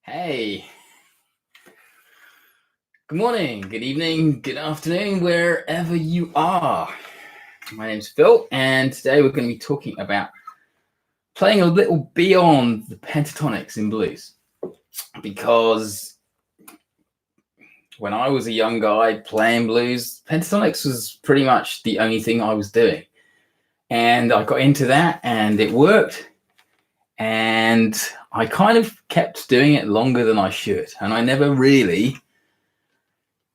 Hey, good morning, good evening, good afternoon, wherever you are. My name's Phil, and today we're going to be talking about playing a little beyond the pentatonics in blues. Because when I was a young guy playing blues, pentatonics was pretty much the only thing I was doing. And I got into that, and it worked. And I kind of kept doing it longer than I should. And I never really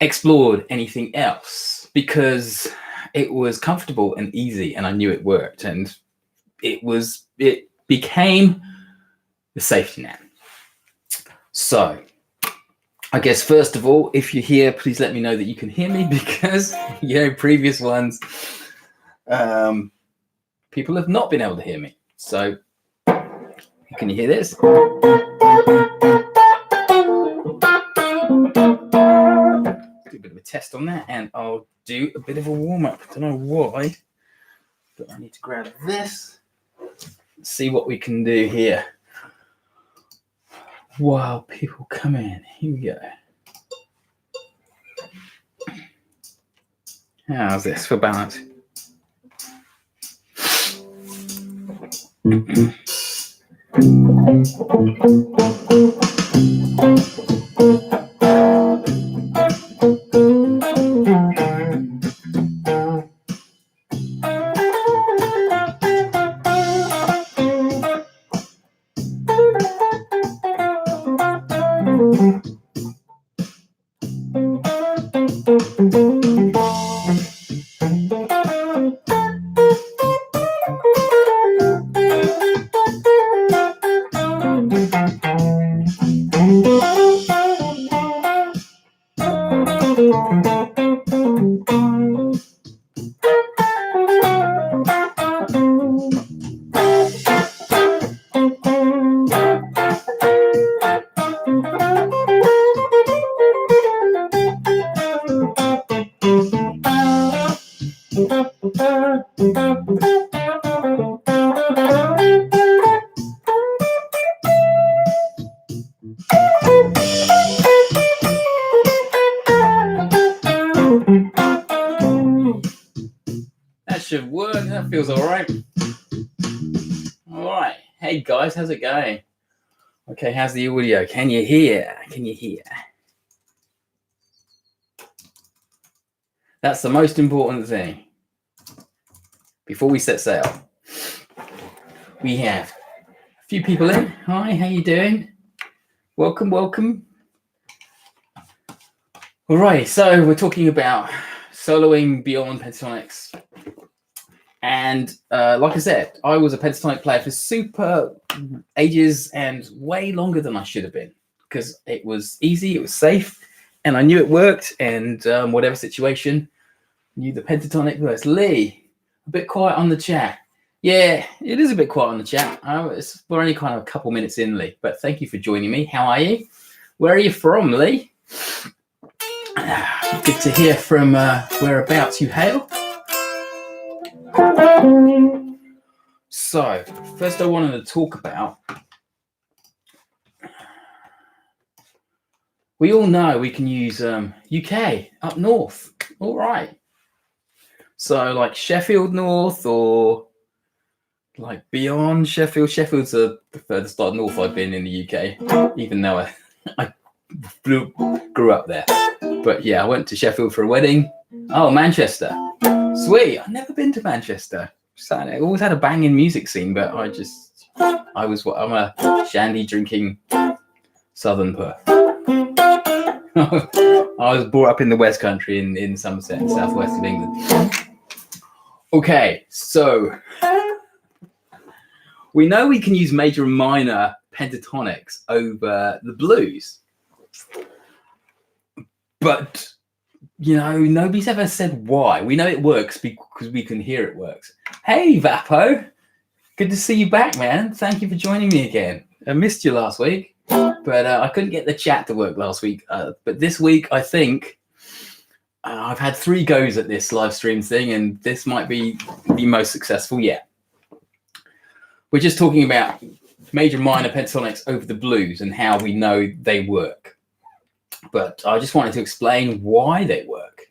explored anything else because it was comfortable and easy and I knew it worked, and it became the safety net. So I guess first of all, if you're here, please let me know that you can hear me, because previous ones people have not been able to hear me. So can you hear this? Do a bit of a test on that, and I'll do a bit of a warm-up. I don't know why, but I need to grab this. Let's see what we can do here while people come in. Here we go. How's this for balance? That should work. That feels all right. All right. Hey guys, how's it going? Okay, how's the audio? Can you hear? Can you hear? That's the most important thing. Before we set sail, we have a few people in. Hi, how you doing? Welcome, welcome. All right, so we're talking about soloing beyond pentatonics. And like I said, I was a pentatonic player for super ages and way longer than I should have been, because it was easy, it was safe, and I knew it worked. And whatever situation, knew the pentatonic verse. Lee, a bit quiet on the chat. Yeah, it is a bit quiet on the chat. We're only kind of a couple minutes in, Lee, but thank you for joining me. How are you? Where are you from, Lee? Good to hear from whereabouts you hail. So, first I wanted to talk about, we all know we can use UK, up north. All right. So, like Sheffield North, or like beyond Sheffield. Sheffield's the furthest north I've been in the UK, even though I grew up there. But yeah, I went to Sheffield for a wedding. Oh, Manchester. Sweet. I've never been to Manchester. I always had a banging music scene, but I'm a shandy drinking southern puff. I was brought up in the West Country in Somerset, in southwest of England. Okay, so we know we can use major and minor pentatonics over the blues, but nobody's ever said why. We know it works because we can hear it works. Hey, Vapo. Good to see you back, man. Thank you for joining me again. I missed you last week, but I couldn't get the chat to work last week. But this week, I think I've had 3 goes at this live stream thing, and this might be the most successful yet. We're just talking about major minor pentatonics over the blues and how we know they work. But I just wanted to explain why they work.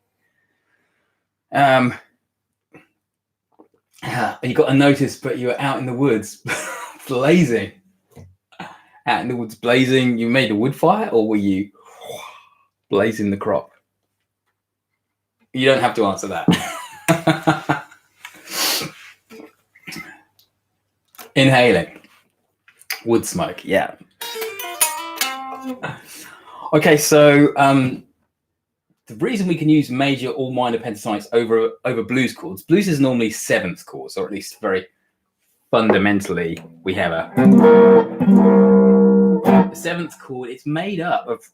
You got a notice, but you were out in the woods blazing. Out in the woods blazing. You made a wood fire, or were you blazing the crop? You don't have to answer that. Inhaling. Wood smoke, yeah. Okay, so the reason we can use major or minor pentatonics over blues chords, blues is normally seventh chords, or at least very fundamentally, we have a seventh chord. It's made up of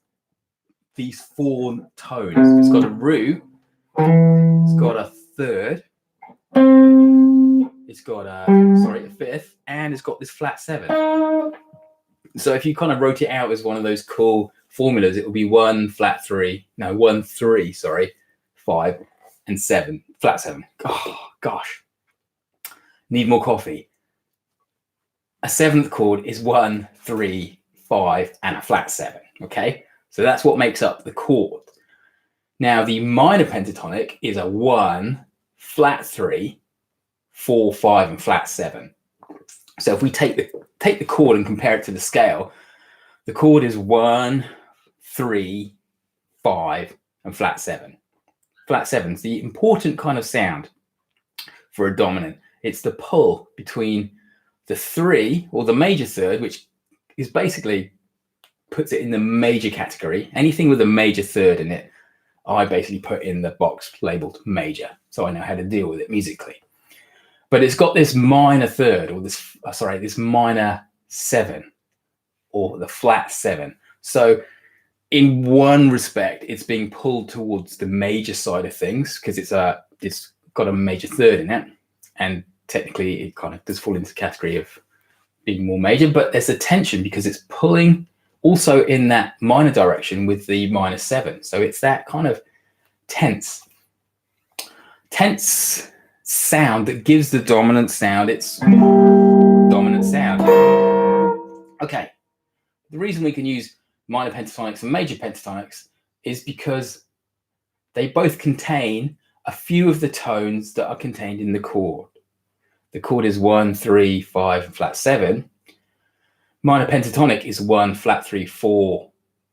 these four tones. It's got a root, it's got a third, it's got a fifth, and it's got this flat seven. So if you kind of wrote it out as one of those cool formulas, it will be 1 flat 3, no 1 3, sorry, 5 and 7, flat 7. Oh gosh, need more coffee. A seventh chord is 1 3 5 and a flat 7. Okay, so that's what makes up the chord. Now the minor pentatonic is a 1 flat 3 4 5 and flat 7. So if we take the chord and compare it to the scale, the chord is 1 3 5 and flat 7. Flat 7 is the important kind of sound for a dominant. It's the pull between the 3 or the major third, which is basically puts it in the major category. Anything with a major third in it, I basically put in the box labeled major, so I know how to deal with it musically. But it's got this minor third, or this minor 7, or the flat 7. So in one respect, it's being pulled towards the major side of things because it's got a major third in it, and technically it kind of does fall into the category of being more major. But there's a tension because it's pulling also in that minor direction with the minor 7. So it's that kind of tense sound that gives the dominant sound its dominant sound. Okay, the reason we can use minor pentatonics and major pentatonics is because they both contain a few of the tones that are contained in the chord. The chord is 1 3 5 and flat 7. Minor pentatonic is 1 flat 3 4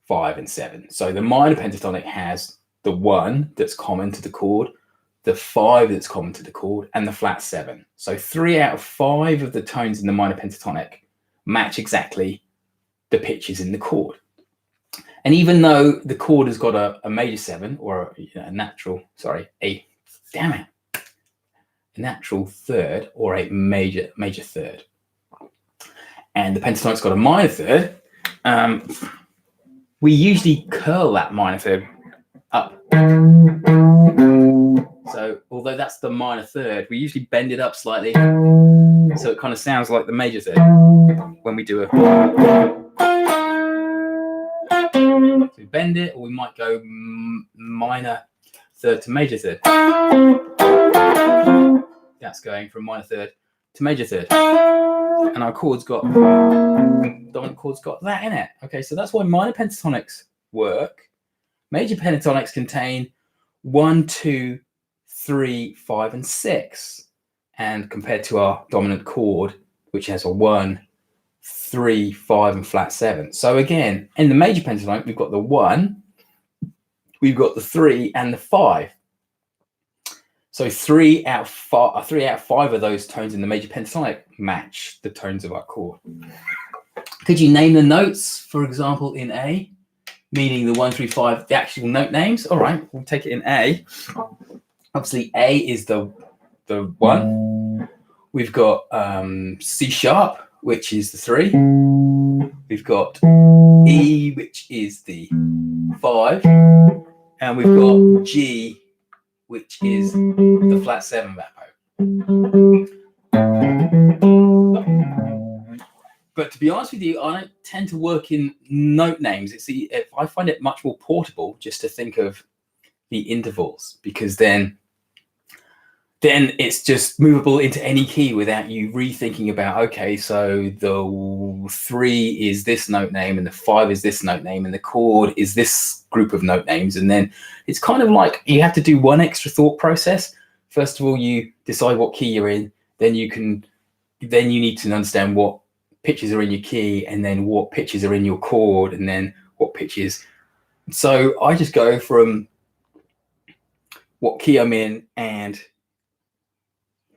5 and 7. So the minor pentatonic has the 1 that's common to the chord, the 5 that's common to the chord, and the flat 7. So 3 out of 5 of the tones in the minor pentatonic match exactly the pitches in the chord. And even though the chord has got a major 7, or a natural third or a major third, and the pentatonic's got a minor third, we usually curl that minor third up. So although that's the minor third, we usually bend it up slightly so it kind of sounds like the major third when we do a. So we bend it, or we might go minor third to major third. That's going from minor third to major third, and our dominant chord's got that in it. Okay, so that's why minor pentatonics work. Major pentatonics contain 1 2 3 5 and 6, and compared to our dominant chord, which has a 1 3 5 and flat 7. So again, in the major pentatonic, we've got the 1, we've got the 3 and the 5. So 3 out of 5 of those tones in the major pentatonic match the tones of our chord. Could you name the notes, for example, in A? Meaning the 1 3 5, the actual note names. All right, we'll take it in A. Obviously, A is the 1. We've got C sharp, which is the 3. We've got E, which is the 5, and we've got G, which is the flat 7 backbone. But to be honest with you, I don't tend to work in note names. I find it much more portable just to think of the intervals, because then then it's just movable into any key without you rethinking about, okay, so the 3 is this note name and the 5 is this note name and the chord is this group of note names. And then it's kind of like you have to do one extra thought process. First of all, you decide what key you're in, then you need to understand what pitches are in your key, and then what pitches are in your chord, and then what pitches. So I just go from what key I'm in and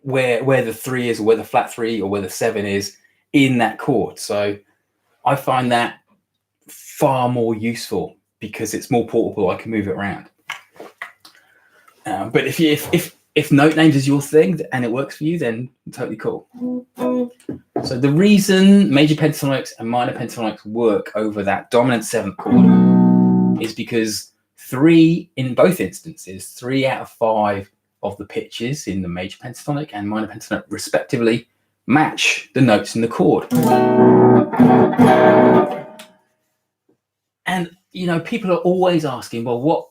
where the 3 is, or where the flat 3 or where the 7 is in that chord. So I find that far more useful because it's more portable. I can move it around. But if note names is your thing and it works for you, then totally cool. So the reason major pentatonics and minor pentatonics work over that dominant 7th chord is because in both instances, 3 out of 5 of the pitches in the major pentatonic and minor pentatonic respectively match the notes in the chord. And people are always asking, well, what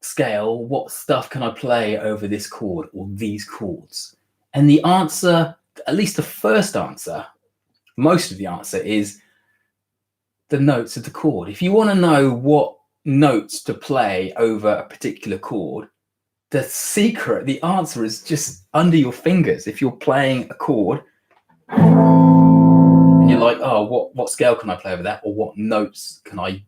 scale, what stuff can I play over this chord or these chords? And the answer, at least the first answer, most of the answer, is the notes of the chord. If you want to know what notes to play over a particular chord, the secret, the answer is just under your fingers. If you're playing a chord and you're like, oh, what scale can I play over that? Or what notes can I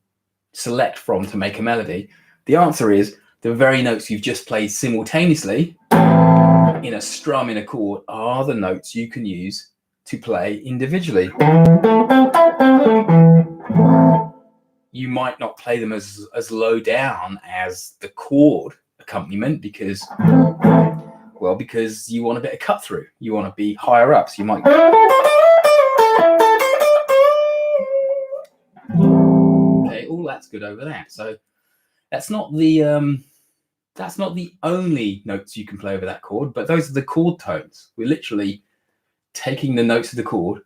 select from to make a melody? The answer is the very notes you've just played simultaneously in a strum in a chord are the notes you can use to play individually. You might not play them as low down as the chord accompaniment because you want a bit of cut through. You want to be higher up, so you might. Okay, all that's good over that. So that's not the only notes you can play over that chord, but those are the chord tones. We're literally taking the notes of the chord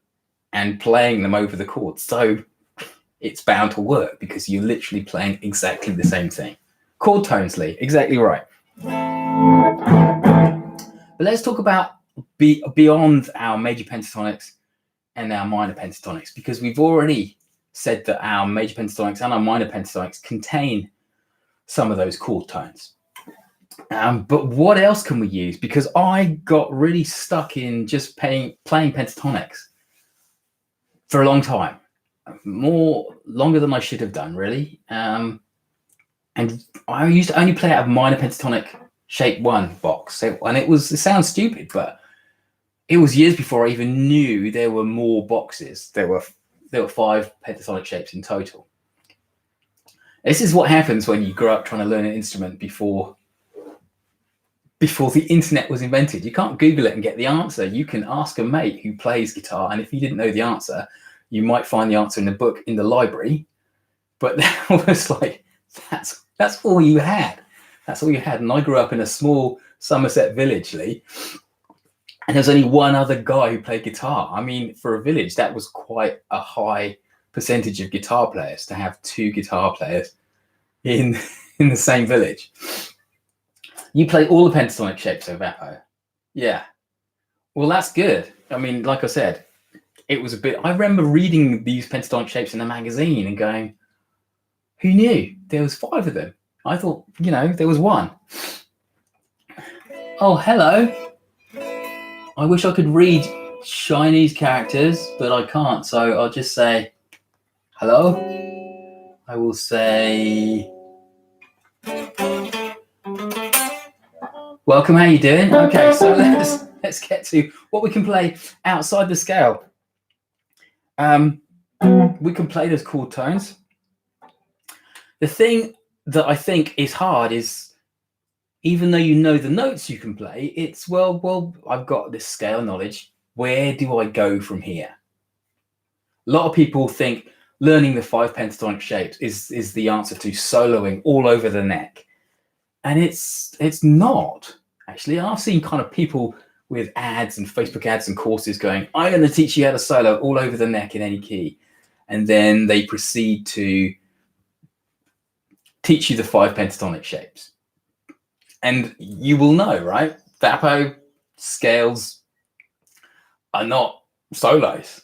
and playing them over the chord. So it's bound to work because you're literally playing exactly the same thing. Chord tones, Lee, exactly right. But let's talk about beyond our major pentatonics and our minor pentatonics, because we've already said that our major pentatonics and our minor pentatonics contain some of those chord tones. But what else can we use? Because I got really stuck in just playing pentatonics for a long time, longer than I should have done, really. And I used to only play out of minor pentatonic shape 1 box. And it sounds stupid, but it was years before I even knew there were more boxes. There were 5 pentatonic shapes in total. This is what happens when you grow up trying to learn an instrument before the internet was invented. You can't Google it and get the answer. You can ask a mate who plays guitar, and if you didn't know the answer, you might find the answer in a book in the library. But that was like, that's all you had. That's all you had. And I grew up in a small Somerset village, Lee, and there's only one other guy who played guitar. I mean, for a village, that was quite a high percentage of guitar players to have 2 guitar players in the same village. You play all the pentatonic shapes over that, yeah. Well, that's good. I mean, like I said, it was a bit. I remember reading these pentatonic shapes in a magazine and going, "Who knew there was 5 of them?" I thought, there was 1. Oh, hello. I wish I could read Chinese characters, but I can't. So I'll just say hello. I will say. Welcome, how you doing? Okay, so let's get to what we can play outside the scale. We can play those chord tones. The thing that I think is hard is, even though you know the notes you can play, it's well, I've got this scale knowledge. Where do I go from here? A lot of people think learning the 5 pentatonic shapes is the answer to soloing all over the neck. And it's not, actually. I've seen kind of people with ads and Facebook ads and courses going, I'm going to teach you how to solo all over the neck in any key. And then they proceed to teach you the 5 pentatonic shapes. And you will know, right? Vapo scales are not solos.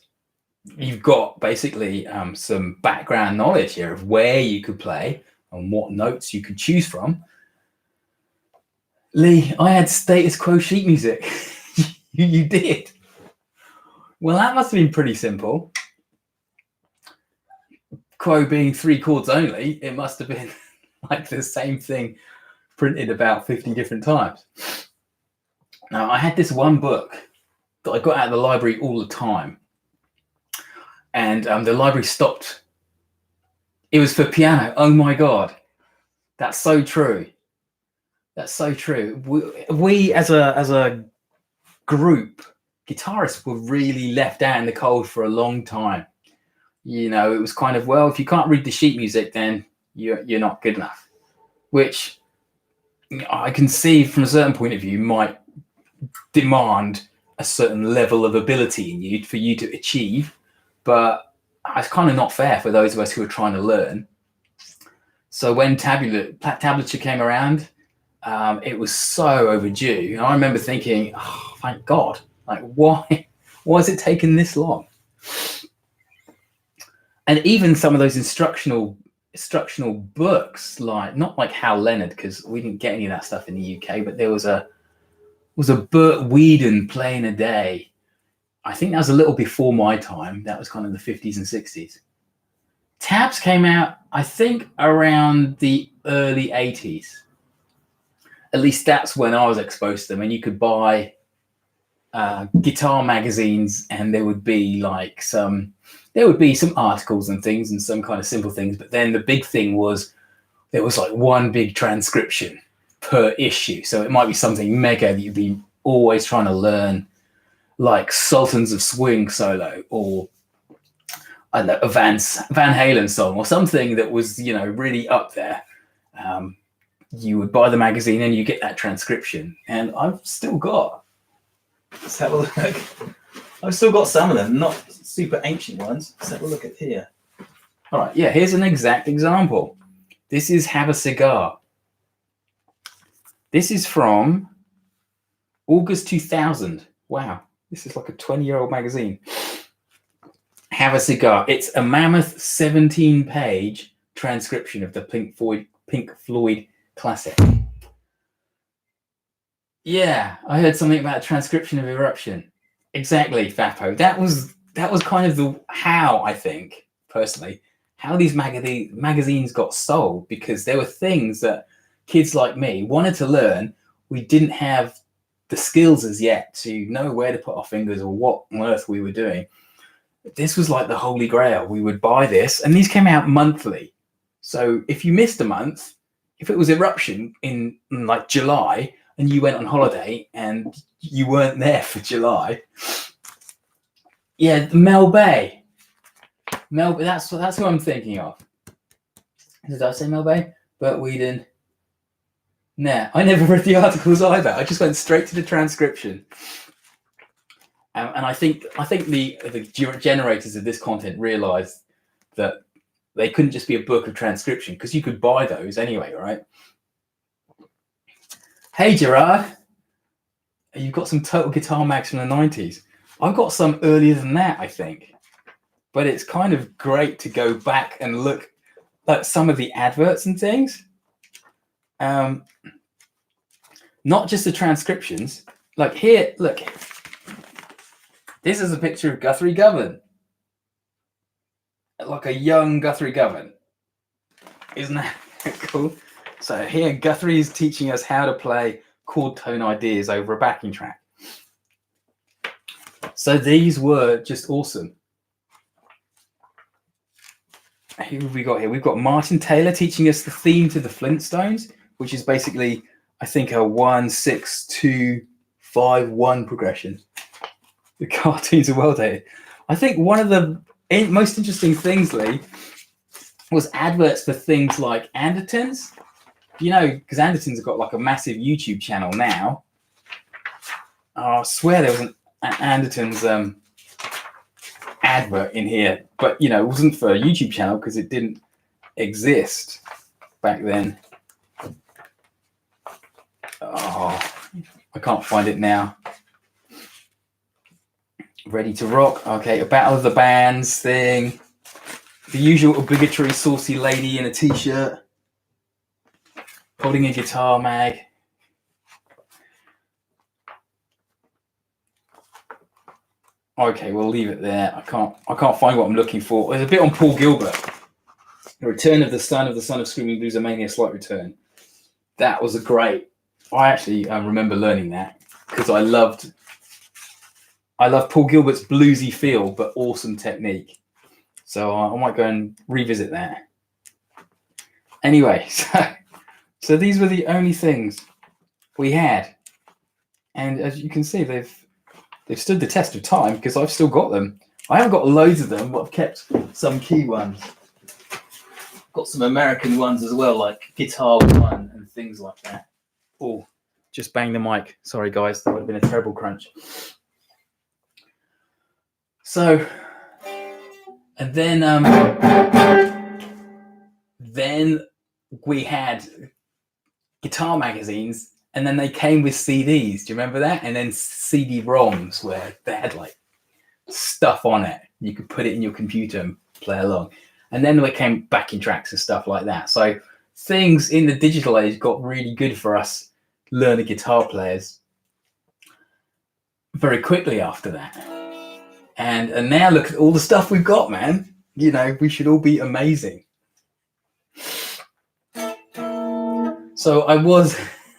You've got basically some background knowledge here of where you could play and what notes you could choose from. Lee, I had status quo sheet music. You did. Well, that must have been pretty simple. Quo being 3 chords only, it must have been like the same thing printed about 50 different times. Now, I had this one book that I got out of the library all the time. And the library stopped. It was for piano. Oh my God. That's so true. That's so true. We as a group, guitarists were really left out in the cold for a long time. You know, it was kind of, well, if you can't read the sheet music, then you're not good enough, which I can see from a certain point of view might demand a certain level of ability in you for you to achieve, but it's kind of not fair for those of us who are trying to learn. So when tablature came around, it was so overdue. And I remember thinking, oh, thank God, like why is it taking this long? And even some of those instructional books, like not like Hal Leonard, because we didn't get any of that stuff in the UK, but there was a Burt Weedon Playing a Day. I think that was a little before my time. That was kind of the 50s and 60s. Tabs came out, I think, around the early 80s. At least that's when I was exposed to them. And you could buy guitar magazines, and there would be some articles and things and some kind of simple things. But then the big thing was there was like one big transcription per issue. So it might be something mega that you'd be always trying to learn, like Sultans of Swing solo, or I don't know, a Van Halen song, or something that was, you know, really up there. You would buy the magazine and you get that transcription. And I've still got, let's have a look. I've still got some of them, not super ancient ones. Let's have a look at here. All right, yeah, here's an exact example. This is Have a Cigar. This is from August 2000. Wow, this is like a 20-year-old magazine. Have a Cigar. It's a mammoth 17-page transcription of the Pink Floyd classic. Yeah, I heard something about a transcription of Eruption. Exactly, Fapo. That was kind of how I think, personally, how these magazines got sold, because there were things that kids like me wanted to learn. We didn't have the skills as yet to know where to put our fingers or what on earth we were doing. This was like the holy grail. We would buy this, and these came out monthly. So if you missed a month, if it was Eruption in like July and you went on holiday and you weren't there for July, yeah, Mel Bay, that's who I'm thinking of. Did I say Mel Bay? Burt Weedon. Nah, I never read the articles either. I just went straight to the transcription. And I think the generators of this content realized that they couldn't just be a book of transcription, because you could buy those anyway, right? Hey, Gerard, you've got some Total Guitar Mags from the 90s. I've got some earlier than that, I think. But it's kind of great to go back and look at some of the adverts and things. Not just the transcriptions. Like here, look. This is a picture of Guthrie Govan. Like a young Guthrie Govan. Isn't that cool? So here Guthrie is teaching us how to play chord tone ideas over a backing track. So these were just awesome. Who have we got here? We've got Martin Taylor teaching us the theme to the Flintstones, which is basically, I think, a 1, 6, 2, 5, 1 progression. The cartoons are well dated. I think one of the most interesting things, Lee, was adverts for things like Andertons. You know, because Andertons have got like a massive YouTube channel now. Oh, I swear there was an Andertons advert in here, but you know, it wasn't for a YouTube channel because it didn't exist back then. Oh, I can't find it now. Ready to rock. Okay, a battle of the bands thing. The usual obligatory saucy lady in a t-shirt holding a guitar mag. Okay, we'll leave it there. I can't find what I'm looking for. There's a bit on Paul Gilbert. The Return of the Son of Screaming Blues, a Mania Slight Return. That was a great. I actually remember learning that because I love Paul Gilbert's bluesy feel, but awesome technique. So I might go and revisit that. Anyway, so these were the only things we had, and as you can see, they've stood the test of time because I've still got them. I haven't got loads of them, but I've kept some key ones. Got some American ones as well, like Guitar One and things like that. Oh, just bang the mic. Sorry, guys, that would have been a terrible crunch. So, and then we had guitar magazines, and then they came with CDs. Do you remember that? And then CD-ROMs where they had like stuff on it. You could put it in your computer and play along. And then they came backing tracks and stuff like that. So things in the digital age got really good for us learner guitar players very quickly after that. And now look at all the stuff we've got, man. You know, we should all be amazing. So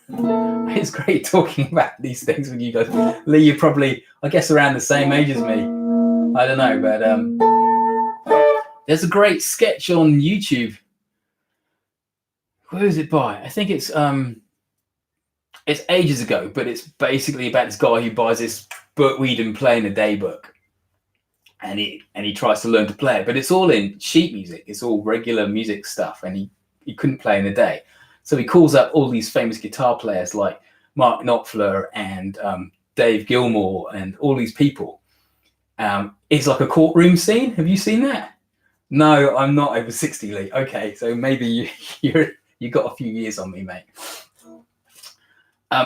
it's great talking about these things with you guys. Lee, you're probably, I guess, around the same age as me. I don't know, but there's a great sketch on YouTube. Who is it by? I think it's ages ago, but it's basically about this guy who buys this Burt Weedon Playing a Day book. And he tries to learn to play it, but it's all in sheet music. It's all regular music stuff, and he couldn't play in a day. So he calls up all these famous guitar players like Mark Knopfler and Dave Gilmour and all these people. It's like a courtroom scene. Have you seen that? No, I'm not over 60, Lee. Okay, so maybe you got a few years on me, mate.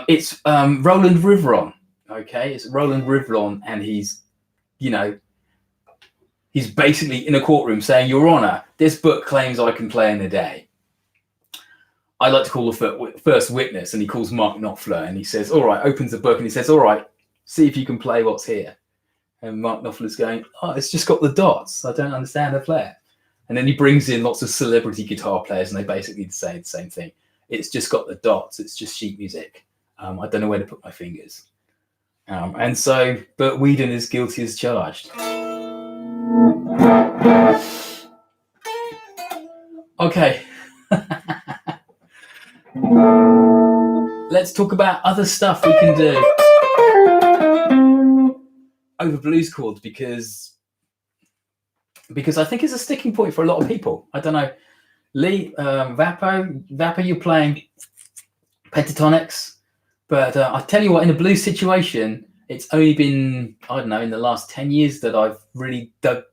It's Roland Rivron. Okay, it's Roland Rivron, and he's basically in a courtroom saying, "Your Honor, this book claims I can play in a day. I'd like to call the first witness," and he calls Mark Knopfler, and he says, "All right," opens the book, and he says, "All right, see if you can play what's here." And Mark Knopfler's going, "Oh, it's just got the dots. I don't understand how to play it." And then he brings in lots of celebrity guitar players, and they basically say the same thing. It's just got the dots. It's just sheet music. I don't know where to put my fingers. And so, Burt Weedon is guilty as charged. Okay. Let's talk about other stuff we can do over blues chords because I think it's a sticking point for a lot of people. I don't know, Lee, Vapo, you're playing Pentatonics, but I tell you what, in a blues situation, it's only been, I don't know, in the last 10 years that I've really dug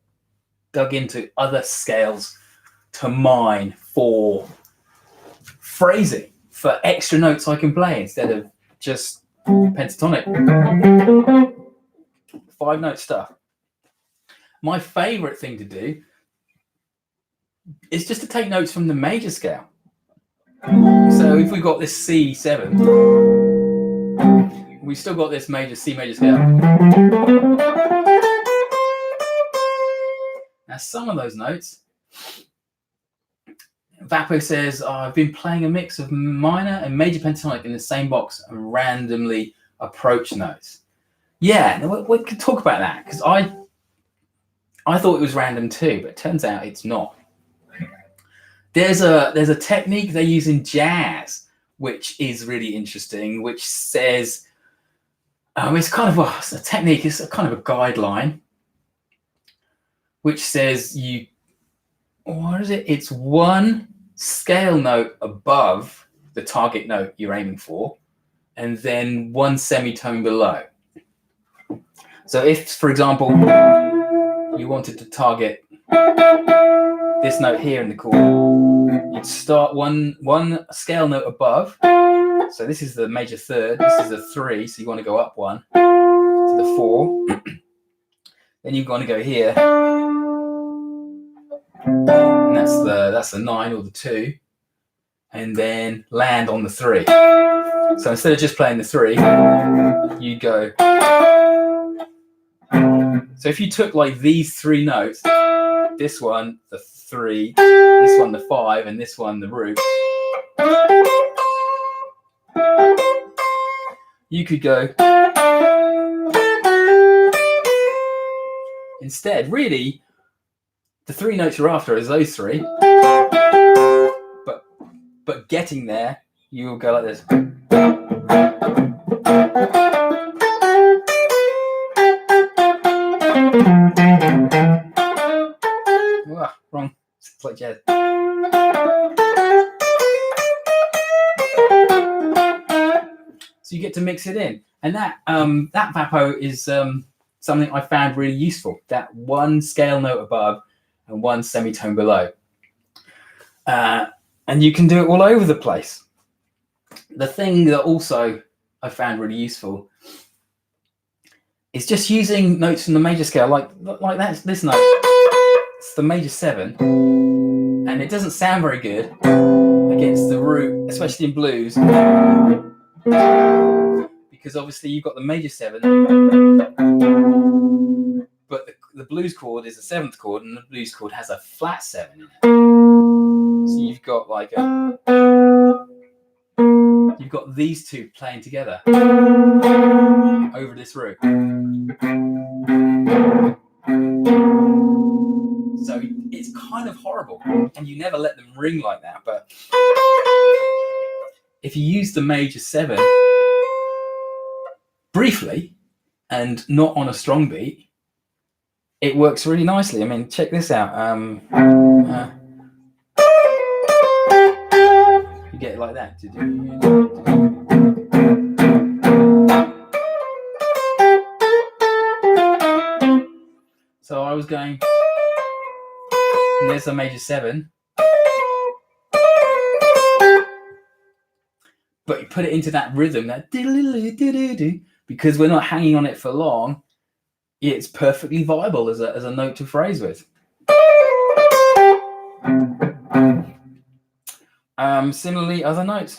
into other scales to mine for phrasing, for extra notes I can play instead of just pentatonic 5-note stuff. My favorite thing to do is just to take notes from the major scale. So if we've got this C7, we've still got this C major scale. Now some of those notes, Vapo says, I've been playing a mix of minor and major pentatonic in the same box and randomly approach notes. Yeah, we could talk about that because I thought it was random too, but it turns out it's not. There's a technique they use in jazz which is really interesting, which says it's kind of a technique. It's a kind of a guideline which says what is it? It's one scale note above the target note you're aiming for, and then one semitone below. So if, for example, you wanted to target this note here in the chord, you'd start one scale note above, So this is the major third. This is a 3, so you want to go up 1 to the 4. Then you're going to go here, and that's the 9 or the 2, and then land on the 3. So instead of just playing the 3, you go. So if you took like these 3 notes, this one the 3, this one the 5, and this one the root, you could go. Instead, really, the 3 notes you're after is those 3, but getting there, you will go like this. Wrong. It's like jazz. So you get to mix it in, and that vapo is something I found really useful. That 1 scale note above and 1 semitone below, and you can do it all over the place. The thing that also I found really useful is just using notes from the major scale, like that's this note. It's the major 7, and it doesn't sound very good against the root, especially in blues, because obviously you've got the major 7, but the blues chord is a 7th chord, and the blues chord has a flat 7 in it. So you've got like you've got these 2 playing together over this root. So it's kind of horrible, and you never let them ring like that. But if you use the major 7 briefly and not on a strong beat, it works really nicely. I mean, check this out. You get it like that. So I was going, and there's a major 7, but you put it into that rhythm, that because we're not hanging on it for long. It's perfectly viable as a note to phrase with. Similarly, other notes.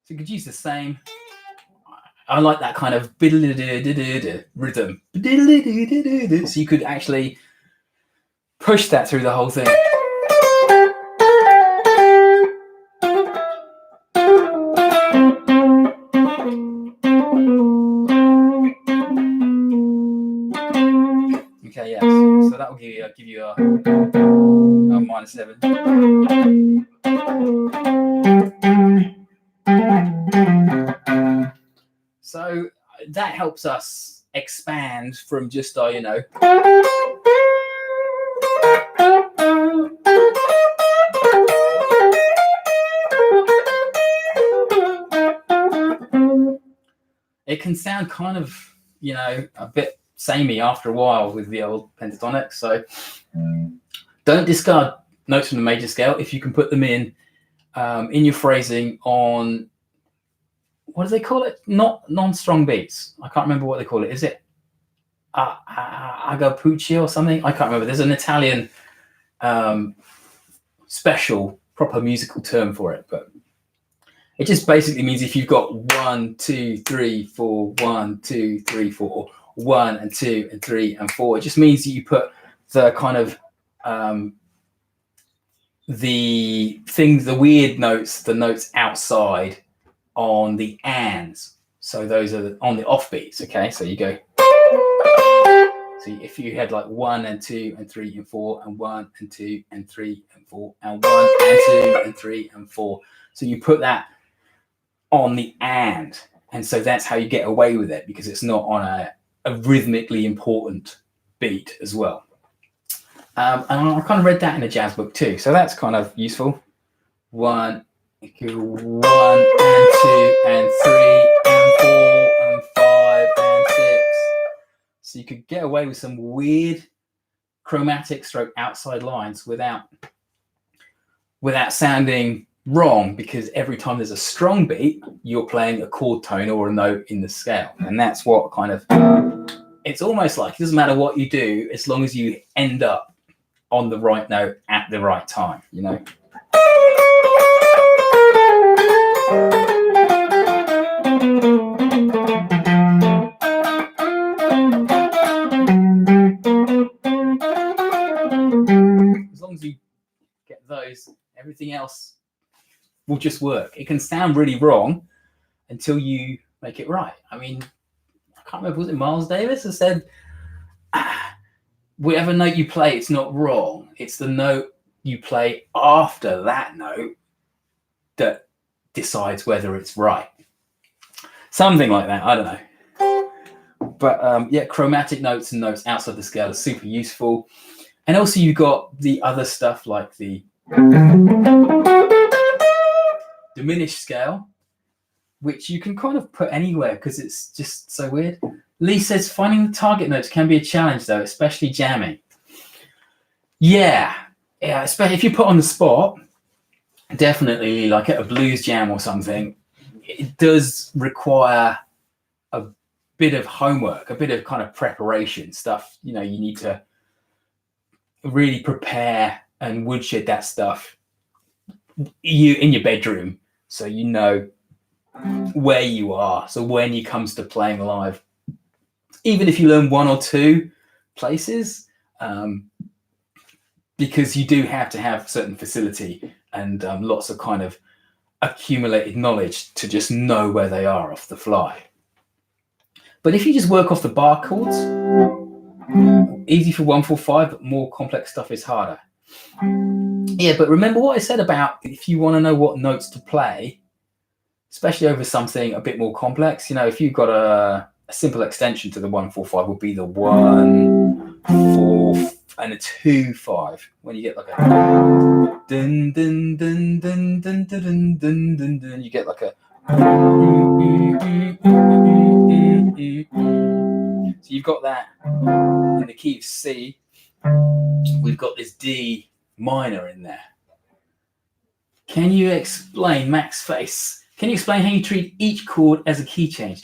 So you could use the same. I like that kind of rhythm. So you could actually push that through the whole thing. Okay, yes. So that will give you a minor 7. So that helps us expand from just our, it can sound kind of, a bit samey after a while with the old Pentatonics. So don't discard notes from the major scale if you can put them in your phrasing on, what do they call it? Not non-strong beats. I can't remember what they call it. Is it agapucci or something? I can't remember. There's an Italian special proper musical term for it, but it just basically means if you've got 1, 2, 3, 4, 1, 2, 3, 4, 1 and 2 and 3 and 4, it just means that you put the kind of the weird notes, the notes outside on the ands. So those are on the offbeats. Okay, so you go. So if you had like 1 and 2 and 3 and 4 and 1 and 2 and 3 and 4 and 1 and 2 and 3 and 4, so you put that on the and so that's how you get away with it, because it's not on a rhythmically important beat as well. And I kind of read that in a jazz book too, so that's kind of useful. 1 and 2 and 3 and 4 and 5 and 6. So you could get away with some weird chromatic stroke outside lines without sounding wrong, because every time there's a strong beat, you're playing a chord tone or a note in the scale. And that's what kind of, it's almost like it doesn't matter what you do as long as you end up on the right note at the right time, you know. As long as you get those, everything else will just work. It can sound really wrong until you make it right. I mean, I can't remember, was it Miles Davis who said, whatever note you play, it's not wrong. It's the note you play after that note that decides whether it's right. Something like that, I don't know. But yeah, chromatic notes and notes outside the scale are super useful. And also you've got the other stuff like the diminished scale, which you can kind of put anywhere because it's just so weird. Lee says finding the target notes can be a challenge though, especially jamming. Yeah, especially if you put on the spot, definitely like at a blues jam or something, it does require a bit of homework, a bit of kind of preparation stuff. You know, you need to really prepare and woodshed that stuff in your bedroom, so you know where you are. So when it comes to playing live, even if you learn one or two places, because you do have to have certain facility and lots of kind of accumulated knowledge to just know where they are off the fly. But if you just work off the bar chords, easy for 1-4-5, but more complex stuff is harder. Yeah, but remember what I said about if you want to know what notes to play, especially over something a bit more complex, you know, if you've got a simple extension to the 1-4-5 would be the 1-4 and a 2-5. When you get like a dun dun dun dun dun dun dun dun dun, you get like a. So you've got that in the key of C. We've got this D minor in there. Can you explain, Max Face? Can you explain how you treat each chord as a key change?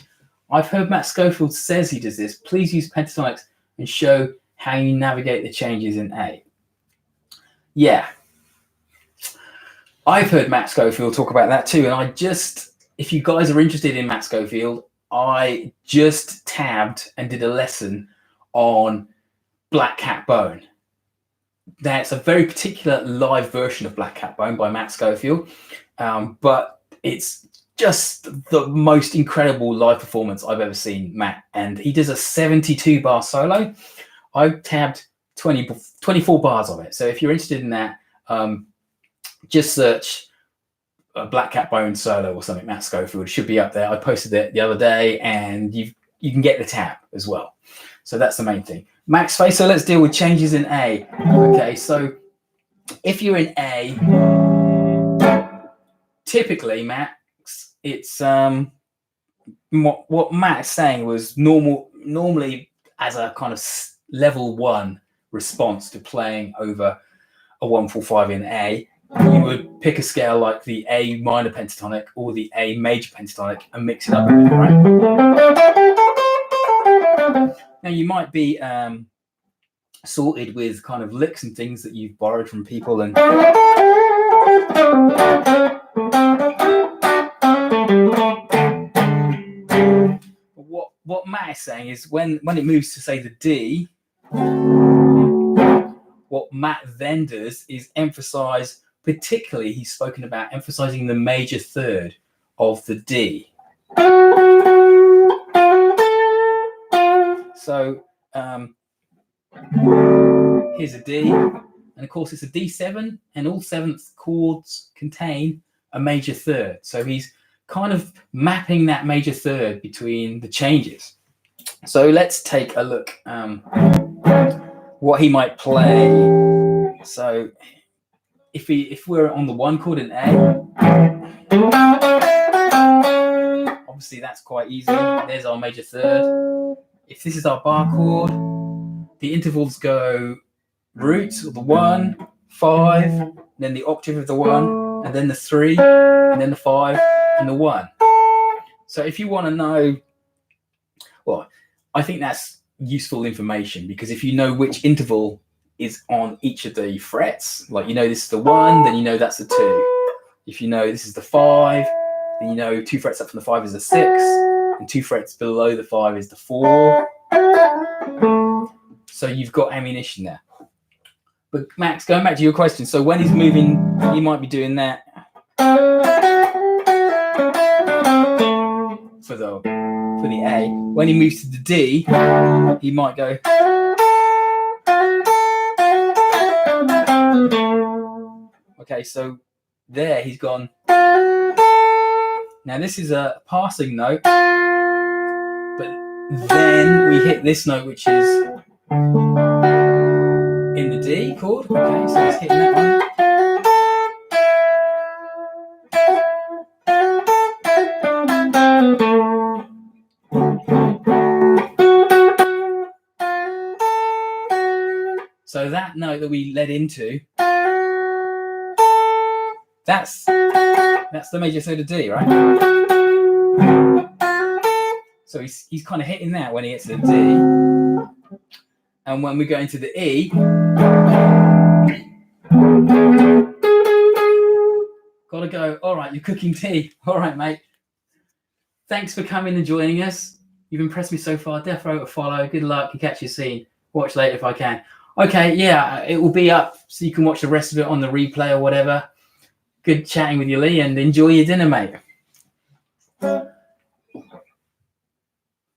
I've heard Matt Schofield says he does this. Please use Pentatonics and show how you navigate the changes in A. Yeah. I've heard Matt Schofield talk about that too. And if you guys are interested in Matt Schofield, I just tabbed and did a lesson on Black Cat Bone. That's a very particular live version of Black Cat Bone by Matt Schofield. But it's just the most incredible live performance I've ever seen, Matt. And he does a 72 bar solo. I've tabbed 24 bars of it. So if you're interested in that, just search a Black Cat Bone solo or something, Matt Schofield. It should be up there. I posted it the other day, and you can get the tab as well. So that's the main thing. Max Face, so let's deal with changes in A. Okay, so if you're in A, typically, Max, it's what Matt's saying was normally as a kind of level 1 response to playing over a 1-4-5 in A, you would pick a scale like the A minor pentatonic or the A major pentatonic and mix it up a bit, right? Now you might be sorted with kind of licks and things that you've borrowed from people, and what Matt is saying is when it moves to say the D, what Matt then does is emphasize, particularly he's spoken about emphasizing the major third of the D. So here's a D, and of course it's a D7, and all seventh chords contain a major third. So he's kind of mapping that major third between the changes. So let's take a look what he might play. So if we're on the 1 chord in A, obviously that's quite easy. There's our major third. If this is our bar chord, the intervals go root, the 1, 5, then the octave of the 1, and then the 3, and then the 5, and the 1. So if you want to know, well, I think that's useful information, because if you know which interval is on each of the frets, like you know this is the 1, then you know that's the 2. If you know this is the 5, then you know 2 frets up from the 5 is the 6, and 2 frets below the 5 is the 4. So you've got ammunition there. But Max, going back to your question, so when he's moving, he might be doing that for the A. When he moves to the D, he might go. Okay, so there he's gone. Now this is a passing note, but then we hit this note, which is in the D chord. Okay, so he's hitting that one. So that note that we led into, that's the major third of D, right? So he's kind of hitting that when he gets to the D. And when we go into the E, gotta go, all right, you're cooking tea. All right, mate. Thanks for coming and joining us. You've impressed me so far. Death Row to follow. Good luck. You catch your scene. Watch later if I can. Okay, yeah, it will be up so you can watch the rest of it on the replay or whatever. Good chatting with you, Lee, and enjoy your dinner, mate.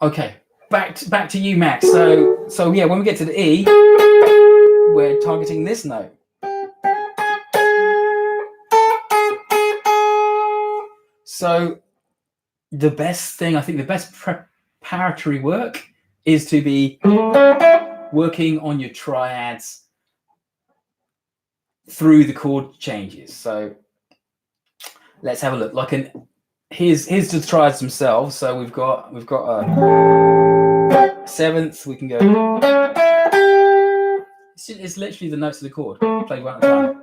Okay, back to you, Max. So yeah, when we get to the E, we're targeting this note. So the best thing, I think the best preparatory work is to be working on your triads through the chord changes. So let's have a look. Here's the triads themselves. So we've got a seventh. We can go. It's literally the notes of the chord played one at a time.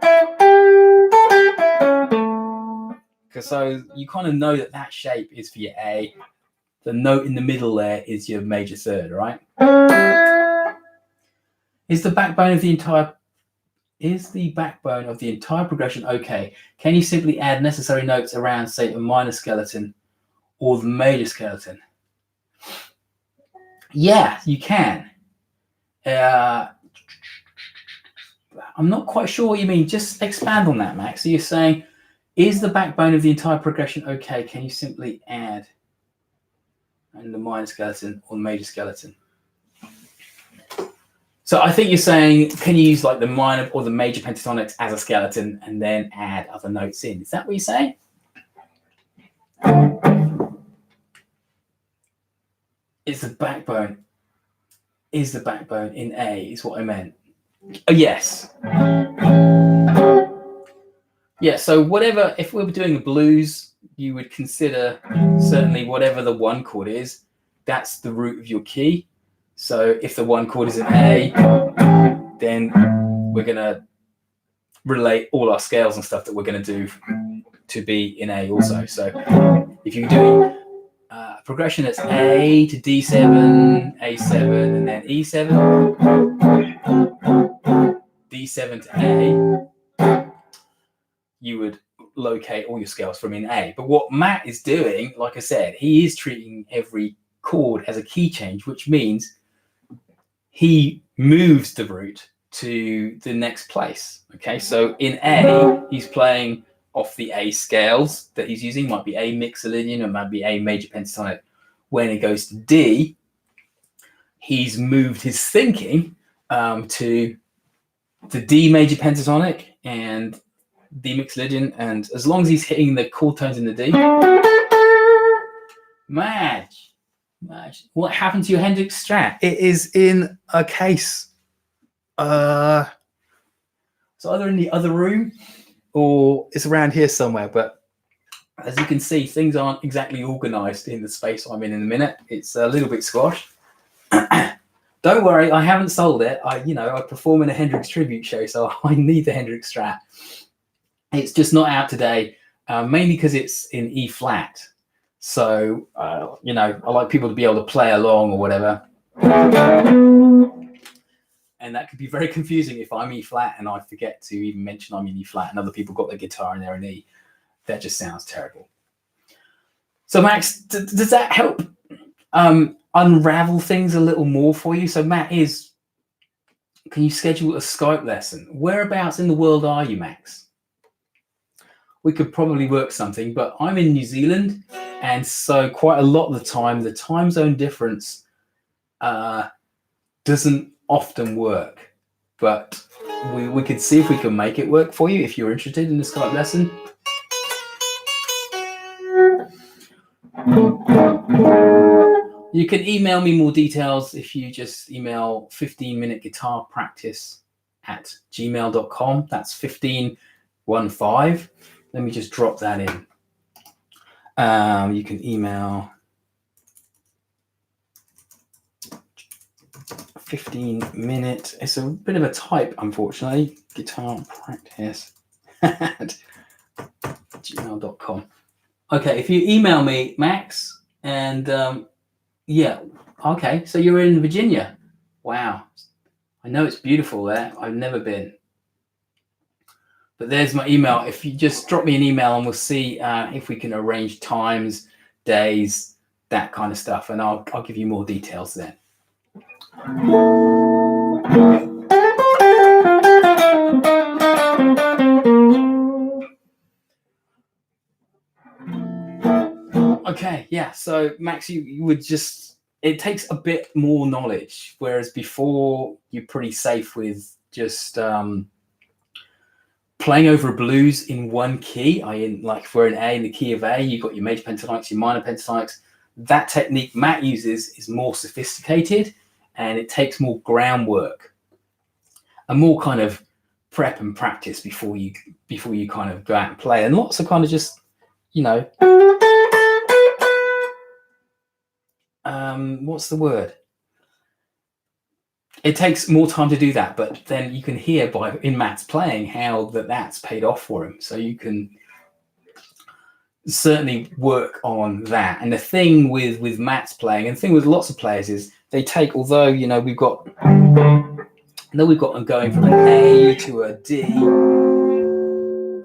So you kind of know that shape is for your A. The note in the middle there is your major third, right? Is the backbone of the entire progression okay? Can you simply add necessary notes around, say, a minor skeleton or the major skeleton? Yeah, you can. I'm not quite sure what you mean. Just expand on that, Max. So you're saying, is the backbone of the entire progression okay? Can you simply add the minor skeleton or the major skeleton? So I think you're saying, can you use like the minor or the major pentatonics as a skeleton and then add other notes in? Is that what you're saying? Is the backbone in A is what I meant. Oh, yes. Yeah, so whatever, if we were doing a blues, you would consider certainly whatever the 1 chord is, that's the root of your key. So if the 1 chord is in A, then we're going to relate all our scales and stuff that we're going to do to be in A also. So if you're doing a progression that's A to D7, A7, and then E7, D7 to A, you would locate all your scales from in A. But what Matt is doing, like I said, he is treating every chord as a key change, which means he moves the root to the next place. Okay, so in A, he's playing off the A scales that he's using. Might be A mixolydian or might be A major pentatonic. When it goes to D, he's moved his thinking to the D major pentatonic and D mixolydian, and as long as he's hitting the chord tones in the D, match. What happened to your Hendrix Strat? It is in a case. It's either in the other room or it's around here somewhere. But as you can see, things aren't exactly organized in the space I'm in a minute. It's a little bit squashed. Don't worry, I haven't sold it. I perform in a Hendrix tribute show, so I need the Hendrix Strat. It's just not out today, mainly because it's in E flat. So, I like people to be able to play along or whatever. And that could be very confusing if I'm E flat and I forget to even mention I'm in E flat and other people got their guitar and they're in E. That just sounds terrible. So, Max, does that help unravel things a little more for you? So, Matt, can you schedule a Skype lesson? Whereabouts in the world are you, Max? We could probably work something, but I'm in New Zealand, and so quite a lot of the time zone difference doesn't often work. But we could see if we can make it work for you if you're interested in the Skype lesson. You can email me more details if you just email 15minuteguitarpractice@gmail.com. That's 1515. Let me just drop that in. You can email 15-minute. It's a bit of a type, unfortunately. Guitar practice at gmail.com. Okay, if you email me, Max, and okay, so you're in Virginia. Wow. I know it's beautiful there. I've never been. But there's my email. If you just drop me an email and we'll see if we can arrange times, days, that kind of stuff. And I'll give you more details then. Okay, yeah. So Max, you would just, it takes a bit more knowledge, whereas before you're pretty safe with just playing over a blues in one key. Like if we're in A, in the key of A, you've got your major pentatonics, your minor pentatonics. That technique Matt uses is more sophisticated, and it takes more groundwork and more kind of prep and practice before you kind of go out and play. And lots of kind of just, what's the word? It takes more time to do that, but then you can hear in Matt's playing how that's paid off for him. So you can certainly work on that. And the thing with Matt's playing, and the thing with lots of players is they take, although we've got them going from an A to a D.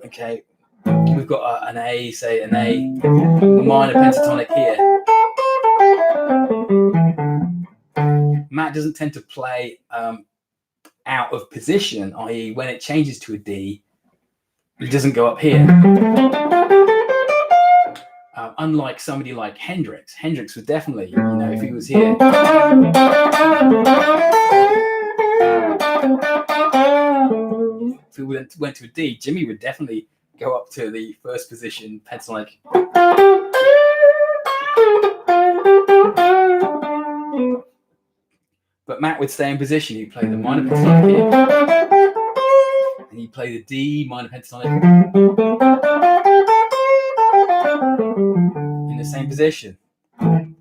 Okay, we've got an A, say an A minor pentatonic here. Matt doesn't tend to play out of position, i.e. when it changes to a D, he doesn't go up here. Unlike somebody like Hendrix. Hendrix would definitely, if he was here. If he went to a D, Jimmy would definitely go up to the first position pentatonic. But Matt would stay in position. He'd play the minor pentatonic here. And he'd play the D minor pentatonic in the same position. And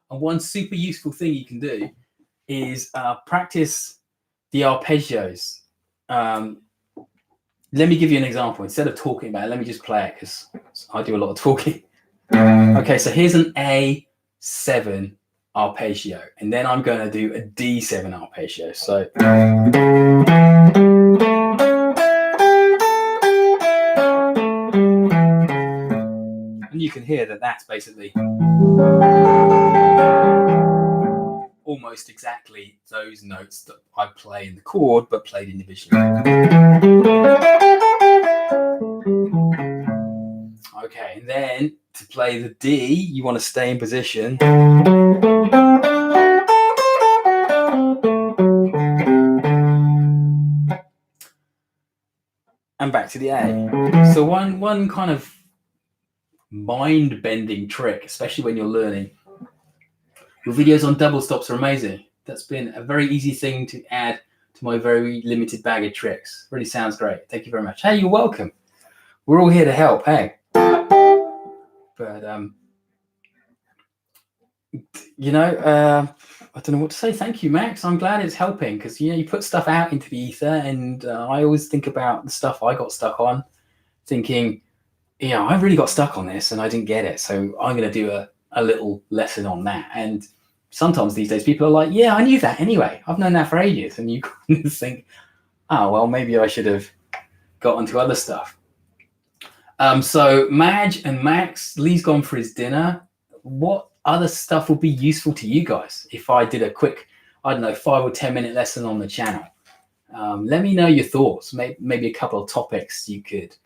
one super useful thing you can do is practice the arpeggios. Let me give you an example. Instead of talking about it, let me just play it because I do a lot of talking. Okay, so here's an A7 arpeggio, and then I'm going to do a D7 arpeggio. So and you can hear that that's basically almost exactly those notes that I play in the chord, but played individually. Okay, and then to play the D, you want to stay in position. And back to the A. So one kind of mind-bending trick, especially when you're learning. Your videos on double stops are amazing. That's been a very easy thing to add to my very limited bag of tricks. Really sounds great. Thank you very much. Hey, you're welcome. We're all here to help, hey. But I don't know what to say. Thank you, Max. I'm glad it's helping because, you know, you put stuff out into the ether, and I always think about the stuff I got stuck on, thinking, you know, I really got stuck on this and I didn't get it. So I'm going to do a little lesson on that. And sometimes these days people are like, yeah, I knew that anyway. I've known that for ages. And you kind of think, oh, well, maybe I should have got onto other stuff. So Madge and Max, Lee's gone for his dinner. What other stuff would be useful to you guys if I did a quick, I don't know, 5 or 10 minute lesson on the channel? Let me know your thoughts. Maybe a couple of topics you could,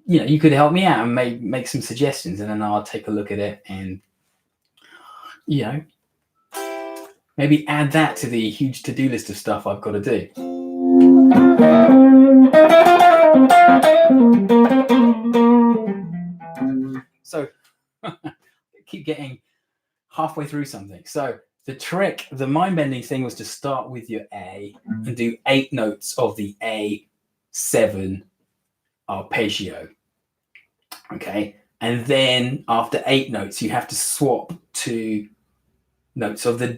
you know, you could help me out and make some suggestions, and then I'll take a look at it and, you know, maybe add that to the huge to-do list of stuff I've got to do. So keep getting halfway through something. So the trick, the mind-bending thing was to start with your A and do 8 notes of the A7 arpeggio. Okay. And then after 8 notes, you have to swap to notes of the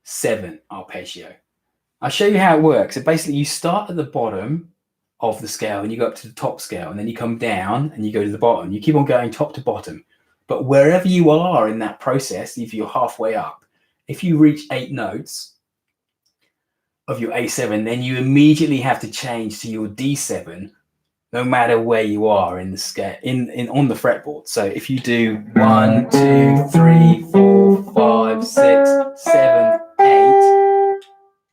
D7 arpeggio. I'll show you how it works. So basically you start at the bottom of the scale and you go up to the top scale, and then you come down and you go to the bottom. You keep on going top to bottom. But wherever you are in that process, if you're halfway up, if you reach 8 notes of your A7, then you immediately have to change to your D7, no matter where you are in the scale, on the fretboard. So if you do 1, 2, 3, 4, 5, 6, 7, 8,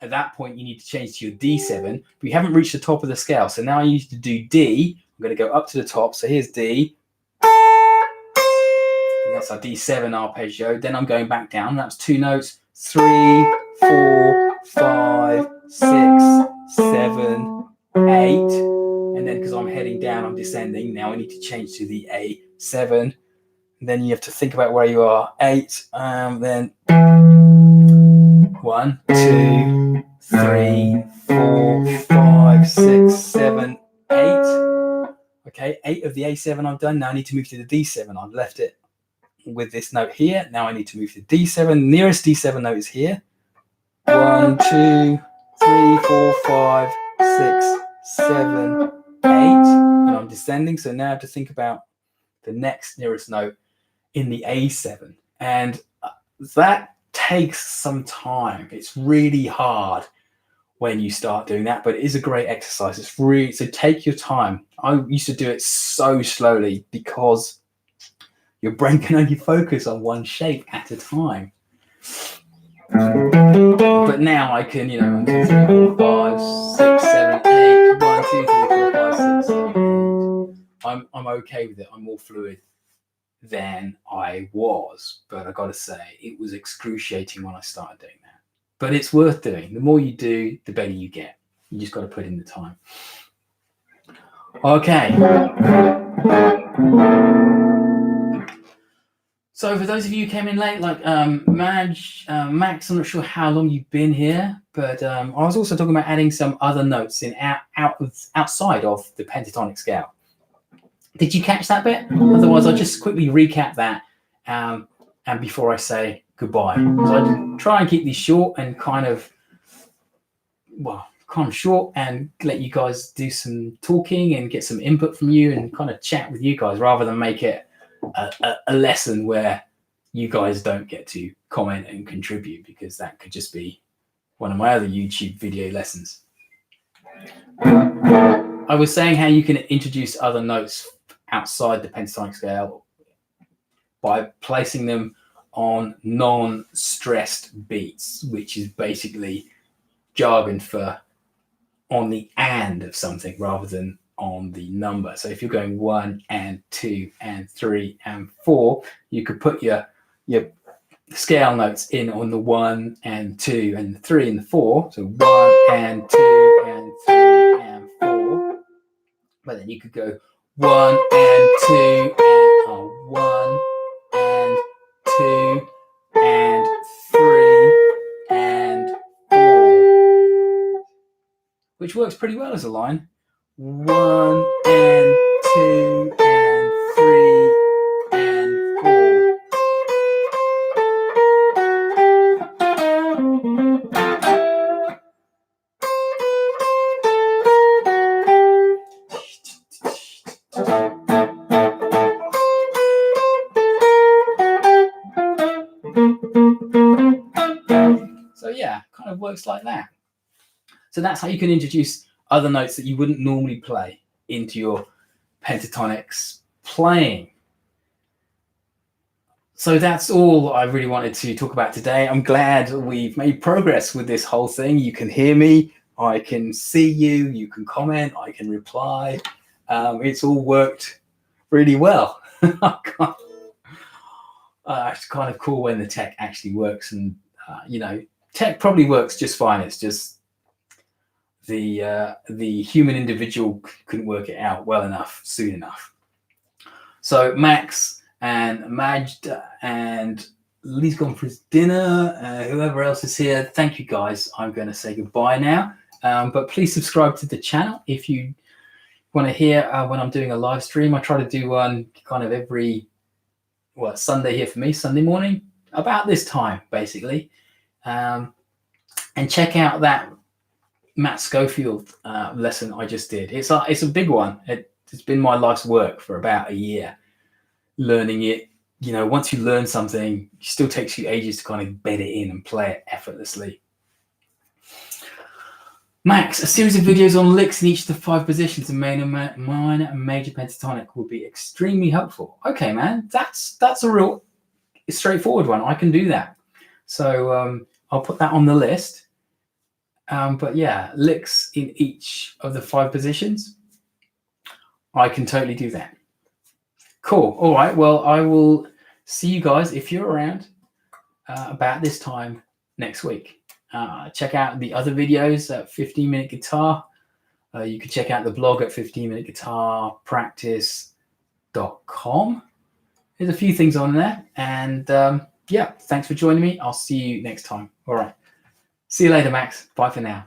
at that point you need to change to your D7, but you haven't reached the top of the scale. So now I need to do D. I'm going to go up to the top. So here's D. And that's our D7 arpeggio. Then I'm going back down. That's 2 notes. 3, 4, 5, 6, 7, 8. And then because I'm heading down, I'm descending. Now I need to change to the A7. And then you have to think about where you are. 8. Then 1, 2, 3, 4, 5, 6, 7, 8. Okay, 8 of the A7 I've done. Now I need to move to the D7. I've left it with this note here. Now I need to move to D7. Nearest D7 note is here. 1, 2, 3, 4, 5, 6, 7, 8. And I'm descending. So now I have to think about the next nearest note in the A7. And that takes some time. It's really hard when you start doing that, but it is a great exercise. It's really, so take your time. I used to do it so slowly because your brain can only focus on one shape at a time. But now I can, you know, 1, 2, 3, 4, 5, 6, 7, 8. 1, 2, 3, 4, 5, 6, 7, 8. I'm okay with it. I'm more fluid than I was, but I gotta say it was excruciating when I started doing that. But it's worth doing. The more you do, the better you get. You just got to put in the time. Okay. So for those of you who came in late, like Max, I'm not sure how long you've been here, but I was also talking about adding some other notes in outside of the pentatonic scale. Did you catch that bit? Otherwise, I'll just quickly recap that and before I say goodbye. So I try and keep these short and kind of short and let you guys do some talking and get some input from you and kind of chat with you guys rather than make it a lesson where you guys don't get to comment and contribute, because that could just be one of my other YouTube video lessons. I was saying how you can introduce other notes outside the pentatonic scale by placing them on non-stressed beats, which is basically jargon for on the and of something rather than on the number. So if you're going 1 and 2 and 3 and 4, you could put your scale notes in on the 1 and 2 and the 3 and the 4. So 1 and 2 and 3 and 4. But then you could go 1 and 2 and 1 and 2 and 3 and 4, which works pretty well as a line. 1 and 2 and 3 and 4. So yeah, kind of works like that. So that's how you can introduce other notes that you wouldn't normally play into your Pentatonics playing. So that's all I really wanted to talk about today. I'm glad we've made progress with this whole thing. You can hear me, I can see you, you can comment, I can reply. It's all worked really well. It's kind of cool when the tech actually works, and you know, tech probably works just fine. It's just the human individual couldn't work it out well enough soon enough. So Max and Majd and Lee's gone for his dinner. Whoever else is here, thank you guys. I'm going to say goodbye now. But please subscribe to the channel if you want to hear when I'm doing a live stream. I try to do one kind of every Sunday here for me, Sunday morning, about this time basically. And check out that Matt Schofield lesson I just did. It's a big one. It's been my life's work for about a year, learning it. You know, once you learn something, it still takes you ages to kind of bed it in and play it effortlessly. Max, a series of videos on licks in each of the 5 positions in minor and major pentatonic would be extremely helpful. Okay, man, that's a real straightforward one. I can do that. So I'll put that on the list. But yeah, licks in each of the 5 positions, I can totally do that. Cool. All right. Well, I will see you guys if you're around about this time next week. Check out the other videos at 15-Minute Guitar. You can check out the blog at 15minuteguitarpractice.com. There's a few things on there. And yeah, thanks for joining me. I'll see you next time. All right. See you later, Max. Bye for now.